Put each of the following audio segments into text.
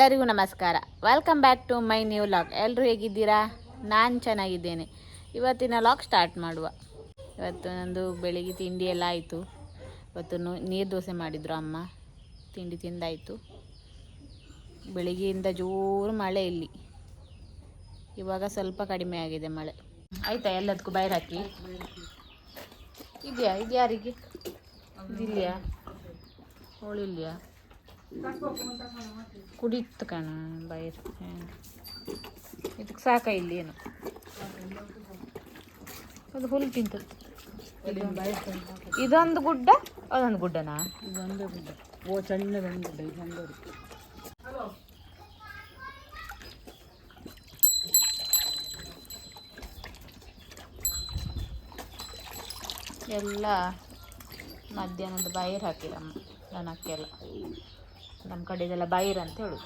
ಎಲ್ಲರಿಗೂ ನಮಸ್ಕಾರ. Welcome back to my new vlog. ಎಲ್ಲರೂ ಹೇಗಿದ್ದೀರಾ? ನಾನು ಚೆನ್ನಾಗಿದ್ದೇನೆ. ಇವತ್ತಿನ ಲಾಗ್ ಸ್ಟಾರ್ಟ್ ಮಾಡುವ. ಇವತ್ತು ನಂದು ಬೆಳಿಗ್ಗೆ ತಿಂಡಿ ಎಲ್ಲ ಆಯಿತು. ಇವತ್ತು ನೀರು ದೋಸೆ ಮಾಡಿದರು ಅಮ್ಮ. ತಿಂಡಿ ತಿಂದಾಯಿತು. ಬೆಳಿಗ್ಗೆಯಿಂದ ಜೋರು ಮಳೆ ಇಲ್ಲಿ. ಇವಾಗ ಸ್ವಲ್ಪ ಕಡಿಮೆ ಆಗಿದೆ ಮಳೆ. ಆಯಿತಾ ಎಲ್ಲದಕ್ಕೂ ಬೈರ್ ಹಾಕಿ ಇದೆಯಾ? ಇದು ಯಾರಿಗೆ? ಇದಿದೆಯಾ? ಹೋಳಿಲ್ಯಾ? ಕುಡಿತು ಕಣ ಬೈರ್. ಇದಕ್ಕೆ ಸಾಕ ಇಲ್ಲಿ ಏನು ಅದು ಹುಲ್ಲು ತಿಂತದ್ದು. ಇದೊಂದು ಗುಡ್ಡ ಅದೊಂದು ಗುಡ್ಡನಾ? ಇದೊಂದೇ ಗುಡ್ಡ. ಓ ಸಣ್ಣದೊಂದು ಗುಡ್ಡ. ಇದೊಂದು ಎಲ್ಲ ಮಧ್ಯಾಹ್ನದ ಬೈರ್ ಹಾಕಿರಮ್ಮ ದನಕ್ಕೆಲ್ಲ. ನಮ್ಮ ಕಡೆದೆಲ್ಲ ಬೈರ್ ಅಂತ ಹೇಳೋದು.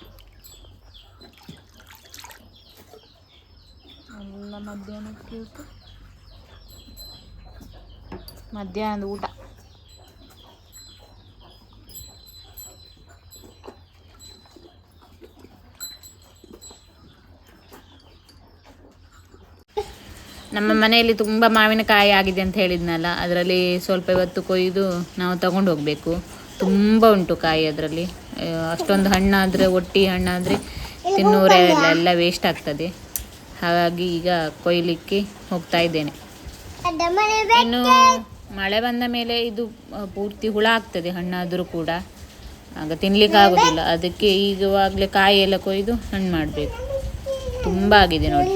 ಎಲ್ಲ ಮಧ್ಯಾಹ್ನಕ್ಕೆ ಇಟ್ಟು ಮಧ್ಯಾಹ್ನದ ಊಟ. ನಮ್ಮ ಮನೆಯಲ್ಲಿ ತುಂಬ ಮಾವಿನಕಾಯಿ ಆಗಿದೆ ಅಂತ ಹೇಳಿದ್ನಲ್ಲ, ಅದರಲ್ಲಿ ಸ್ವಲ್ಪ ಇವತ್ತು ಕೊಯ್ದು ನಾವು ತಗೊಂಡು ಹೋಗಬೇಕು. ತುಂಬ ಉಂಟು ಕಾಯಿ ಅದರಲ್ಲಿ. ಅಷ್ಟೊಂದು ಹಣ್ಣಾದರೆ, ಒಟ್ಟಿ ಹಣ್ಣಾದರೆ ತಿನ್ನೋರೇ ಎಲ್ಲ ವೇಸ್ಟ್ ಆಗ್ತದೆ. ಹಾಗಾಗಿ ಈಗ ಕೊಯ್ಲಿಕ್ಕೆ ಹೋಗ್ತಾ ಇದ್ದೇನೆ. ಇನ್ನು ಮಳೆ ಬಂದ ಮೇಲೆ ಇದು ಪೂರ್ತಿ ಹುಳ ಆಗ್ತದೆ ಹಣ್ಣಾದರೂ ಕೂಡ, ಆಗ ತಿನ್ಲಿಕ್ಕೆ ಆಗೋದಿಲ್ಲ. ಅದಕ್ಕೆ ಈಗವಾಗಲೇ ಕಾಯಿ ಎಲ್ಲ ಕೊಯ್ದು ಹಣ್ಣು ಮಾಡಬೇಕು. ತುಂಬ ಆಗಿದೆ ನೋಡಿ.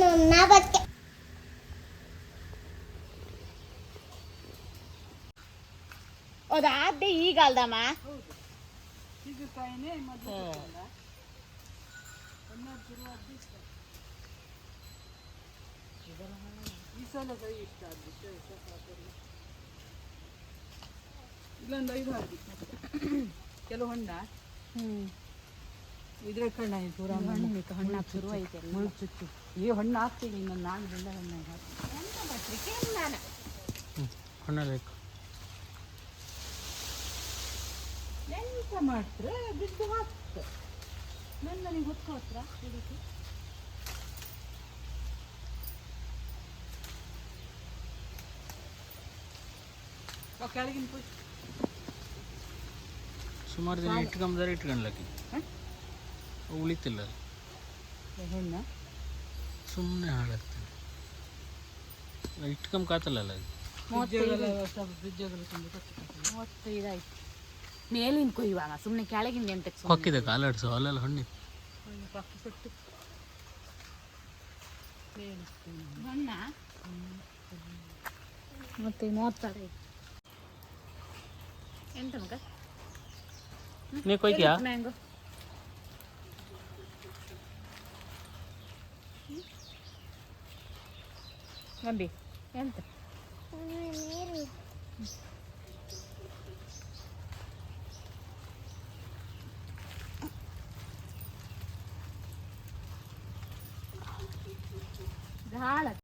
ಅದೇ ಈಗ ಅಲ್ದಮ್ಮ. ಇಲ್ಲೊಂದು 5 ಹಾಕಿ ಕೆಲವು ಹಣ್ಣ ಇದ್ರೆ ಕಣ್ಣ ಪೂರ ಹಣ್ಣು ಶುರು ಐತೆ. ಮುಳ್ಚಿತ್ತು ಈ ಹಣ್ಣು ಹಾಕ್ತೀನಿ. ಇನ್ನೊಂದು 4 ದಿನ ಹಣ್ಣು ಹಣ್ಣು ಬೇಕು. ಎಂತ ಮಾಡ್ತಾರೆ ಬಿದ್ದು ಹಾಕ್ತ ನನ್ನ ನನಗೆ ಹೊತ್ಕೋತ್ರ ಹುಡುಗಿ. ಕೆಳಗಿನ ಪುಷ್ ಸುಮಾರು ದಿನ ಇಟ್ಕೊಂಬಾರೆ ಇಟ್ಕೊಂಡ್ಲಕ್ಕಿ ಉಳಿತಿಲ್ಲ. ಹೆಣ್ಣ ಸುಮ್ಮನೆ ಹಾಳಾಗ್ತದೆ. ಇಟ್ಕೊಂಬ ಕಾತಲ್ಲ ಅದು. 35 ಆಯ್ತು. ಮೇಲಿನ ಕೊಯ್ಯುವಾಗ ಸುಮ್ಮನೆ ಕೆಳಗಿಂದ ಎಂತ ಹೊಕ್ಕಿದೆ ಕಾಲಾಡ್ಸು ಅಲ್ಲೆಲ್ಲ ಹಣ್ಣಿ ಹಣ್ಣ ಮತ್ತೆ 36 ಎಂತ ಮಗ ನೀ ಕೊಯ್ತೀಯಾ? ಮ್ಯಾಂಗೋ ಗಂಬಿ ಎಂತ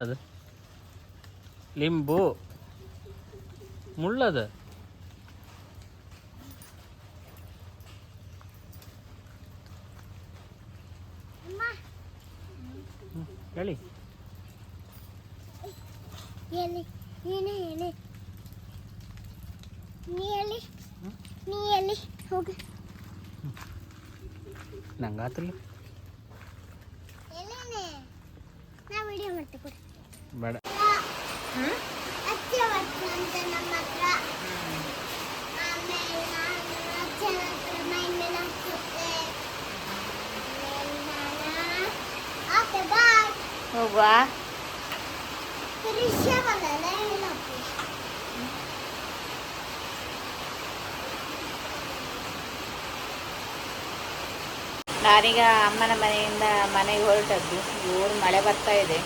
ಅದು ಲಿಂಬು ಮುಳ್ಳದ ಹೇಳಿ ನಂಗಾತಲ್ಲ ಬೇಡ. ಹೋಗುವ ನಾನೀಗ ಅಮ್ಮನ ಮನೆಯಿಂದ ಮನೆಗೆ ಹೊರಟದ್ದು. ಜೋರು ಮಳೆ ಬರ್ತಾ ಇದೆ.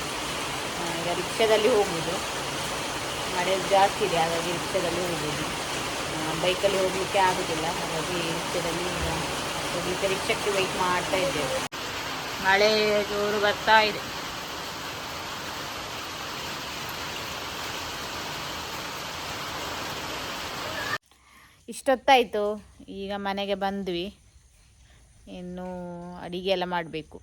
ಈಗ ರಿಕ್ಷಾದಲ್ಲಿ ಹೋಗುವುದು. ಮಳೆ ಜಾಸ್ತಿ ಇದೆ, ಹಾಗಾಗಿ ರಿಕ್ಷಾದಲ್ಲಿ ಹೋಗುವುದು. ಬೈಕಲ್ಲಿ ಹೋಗಲಿಕ್ಕೆ ಆಗೋದಿಲ್ಲ, ಹಾಗಾಗಿ ರಿಕ್ಷಾದಲ್ಲಿ ಹೋಗಲಿಕ್ಕೆ ರಿಕ್ಷಕ್ಕೆ ವೆಯ್ಟ್ ಮಾಡ್ತಾ ಇದ್ದೇವೆ. ಮಳೆ ಜೋರು ಬರ್ತಾ ಇದೆ. ಇಷ್ಟೊತ್ತಾಯಿತು, ಈಗ ಮನೆಗೆ ಬಂದ್ವಿ. ಇನ್ನು ಅಡಿಗೆ ಎಲ್ಲ ಮಾಡಬೇಕು.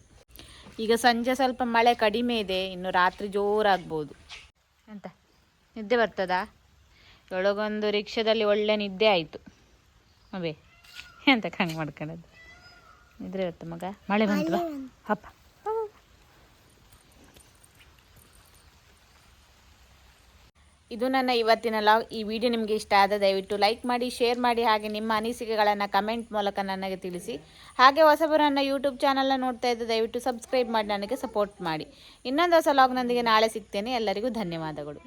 ಈಗ ಸಂಜೆ ಸ್ವಲ್ಪ ಮಳೆ ಕಡಿಮೆ ಇದೆ, ಇನ್ನು ರಾತ್ರಿ ಜೋರಾಗ್ಬೋದು. ಎಂತ ನಿದ್ದೆ ಬರ್ತದಾ? ಒಳಗೊಂದು ರಿಕ್ಷಾದಲ್ಲಿ ಒಳ್ಳೆ ನಿದ್ದೆ ಆಯಿತು. ಅವೇ ಎಂತ ಹಂಗೆ ಮಾಡ್ಕೊಳ್ಳೋದು, ನಿದ್ರೆ ಇರುತ್ತೆ ಮಗ. ಮಳೆ ಬಂತು ಹಪ್ಪ. ಇದು ನನ್ನ ಇವತ್ತಿನ ಲಾಗ್. ಈ ವಿಡಿಯೋ ನಿಮಗೆ ಇಷ್ಟ ಆದ ದಯವಿಟ್ಟು ಲೈಕ್ ಮಾಡಿ, ಶೇರ್ ಮಾಡಿ, ಹಾಗೆ ನಿಮ್ಮ ಅನಿಸಿಕೆಗಳನ್ನು ಕಮೆಂಟ್ ಮೂಲಕ ನನಗೆ ತಿಳಿಸಿ. ಹಾಗೆ ಹೊಸಬರು ನನ್ನ ಯೂಟ್ಯೂಬ್ ಚಾನಲ್ನ ನೋಡ್ತಾ ಇದ್ದ ದಯವಿಟ್ಟು ಸಬ್ಸ್ಕ್ರೈಬ್ ಮಾಡಿ ನನಗೆ ಸಪೋರ್ಟ್ ಮಾಡಿ. ಇನ್ನೊಂದು ಹೊಸ ಲಾಗ್ನೊಂದಿಗೆ ನಾಳೆ ಸಿಗ್ತೇನೆ. ಎಲ್ಲರಿಗೂ ಧನ್ಯವಾದಗಳು.